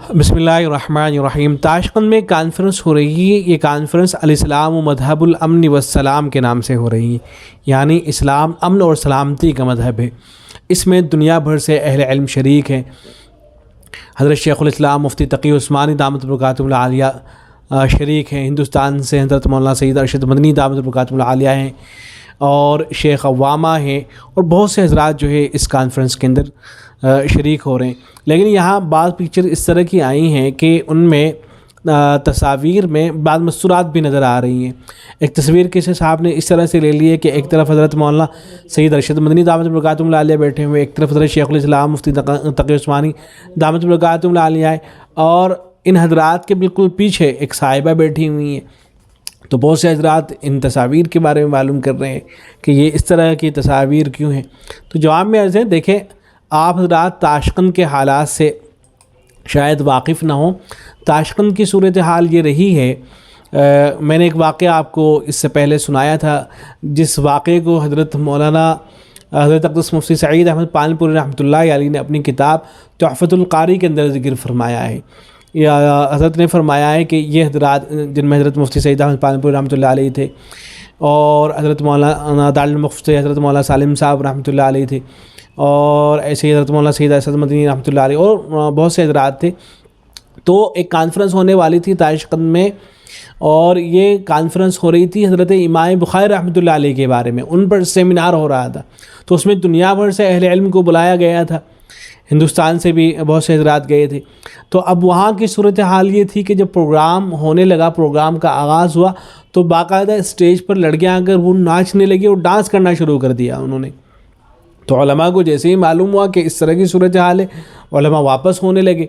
بسم اللہ الرحمن الرحیم۔ تاشقند میں کانفرنس ہو رہی ہے۔ یہ کانفرنس الاسلام و مذہب الامن والسلام کے نام سے ہو رہی ہے، یعنی اسلام امن اور سلامتی کا مذہب ہے۔ اس میں دنیا بھر سے اہل علم شریک ہیں۔ حضرت شیخ الاسلام مفتی تقی عثمانی دامت برکاتہ العالیہ شریک ہیں۔ ہندوستان سے حضرت مولانا سید ارشد مدنی دامت برکاتہ العالیہ ہیں، اور شیخ عوامہ ہیں، اور بہت سے حضرات جو ہے اس کانفرنس کے اندر شریک ہو رہے ہیں۔ لیکن یہاں بعض پکچر اس طرح کی آئی ہیں کہ ان میں تصاویر میں بعض مستورات بھی نظر آ رہی ہیں۔ ایک تصویر کسی صاحب نے اس طرح سے لے لی ہے کہ ایک طرف حضرت مولانا سید ارشد مدنی دامت برکاتہ العالیہ بیٹھے ہوئے، ایک طرف حضرت شیخ الاسلام مفتی تقی عثمانی دامت برکاتہ العالیہ ہے، اور ان حضرات کے بالکل پیچھے ایک صاحبہ بیٹھی ہوئی ہیں۔ تو بہت سے حضرات ان تصاویر کے بارے میں معلوم کر رہے ہیں کہ یہ اس طرح کی تصاویر کیوں ہیں۔ تو جواب میں عرض ہے، دیکھیں آپ حضرات تاشقند کے حالات سے شاید واقف نہ ہوں۔ تاشقند کی صورتحال یہ رہی ہے، میں نے ایک واقعہ آپ کو اس سے پہلے سنایا تھا، جس واقعے کو حضرت مولانا حضرت اقدس مفتی سعید احمد پالن پوری رحمۃ اللہ علیہ نے اپنی کتاب تحفۃ القاری کے اندر ذکر فرمایا ہے۔ یا حضرت نے فرمایا ہے کہ یہ حضرات، جن میں حضرت مفتی سعید احمد پالن پوری رحمۃ اللہ علیہ تھے، اور حضرت مولانا دارالمفتী حضرت مولانا سالم صاحب رحمۃ اللہ علیہ تھے، اور ایسے ہی حضرت مولانا سید ارشد مدنی رحمۃ اللہ علیہ، اور بہت سے حضرات تھے۔ تو ایک کانفرنس ہونے والی تھی تاشقند میں، اور یہ کانفرنس ہو رہی تھی حضرت امام بخاری رحمۃ اللہ علیہ کے بارے میں، ان پر سیمینار ہو رہا تھا۔ تو اس میں دنیا بھر سے اہل علم کو بلایا گیا تھا، ہندوستان سے بھی بہت سے حضرات گئے تھے۔ تو اب وہاں کی صورتحال یہ تھی کہ جب پروگرام ہونے لگا، پروگرام کا آغاز ہوا، تو باقاعدہ اسٹیج پر لڑکیاں آ کر وہ ناچنے لگی اور ڈانس کرنا شروع کر دیا انہوں نے۔ تو علماء کو جیسے ہی معلوم ہوا کہ اس طرح کی صورتحال ہے، علماء واپس ہونے لگے۔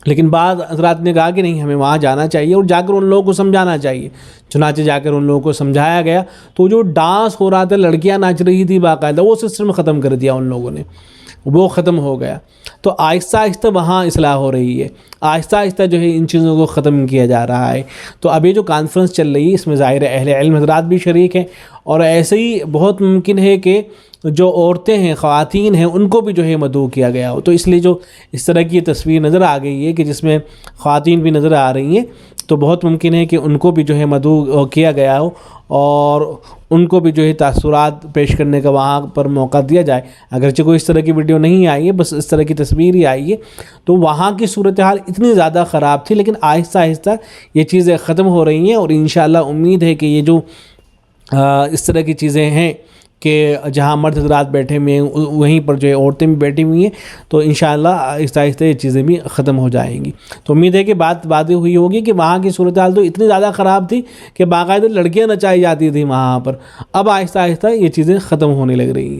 لیکن بعض حضرات نے کہا کہ نہیں، ہمیں وہاں جانا چاہیے اور جا کر ان لوگوں کو سمجھانا چاہیے۔ چنانچہ جا کر ان لوگوں کو سمجھایا گیا، تو جو ڈانس ہو رہا تھا، لڑکیاں ناچ رہی تھی باقاعدہ، وہ سسٹم ختم کر دیا ان لوگوں نے، وہ ختم ہو گیا۔ تو آہستہ آہستہ وہاں اصلاح ہو رہی ہے، آہستہ آہستہ جو ہے ان چیزوں کو ختم کیا جا رہا ہے۔ تو اب یہ جو کانفرنس چل رہی ہے، اس میں ظاہر اہل علم حضرات بھی شریک ہیں، اور ایسے ہی بہت ممکن ہے کہ جو عورتیں ہیں، خواتین ہیں، ان کو بھی جو ہے مدعو کیا گیا ہو۔ تو اس لیے جو اس طرح کی تصویر نظر آ گئی ہے کہ جس میں خواتین بھی نظر آ رہی ہیں، تو بہت ممکن ہے کہ ان کو بھی جو ہے مدعو کیا گیا ہو، اور ان کو بھی جو ہے تاثرات پیش کرنے کا وہاں پر موقع دیا جائے۔ اگرچہ کوئی اس طرح کی ویڈیو نہیں آئی ہے، بس اس طرح کی تصویر ہی آئی ہے۔ تو وہاں کی صورتحال اتنی زیادہ خراب تھی، لیکن آہستہ آہستہ یہ چیزیں ختم ہو رہی ہیں، اور انشاءاللہ امید ہے کہ یہ جو اس طرح کی چیزیں ہیں کہ جہاں مرد حضرات بیٹھے ہوئے ہیں، وہیں پر جو ہے عورتیں بھی بیٹھی ہوئی ہیں، تو انشاءاللہ آہستہ آہستہ یہ چیزیں بھی ختم ہو جائیں گی۔ تو امید ہے کہ بات واضح ہوئی ہوگی کہ وہاں کی صورتحال تو اتنی زیادہ خراب تھی کہ باقاعدہ لڑکیاں نچائی جاتی تھیں وہاں پر۔ اب آہستہ آہستہ یہ چیزیں ختم ہونے لگ رہی ہیں۔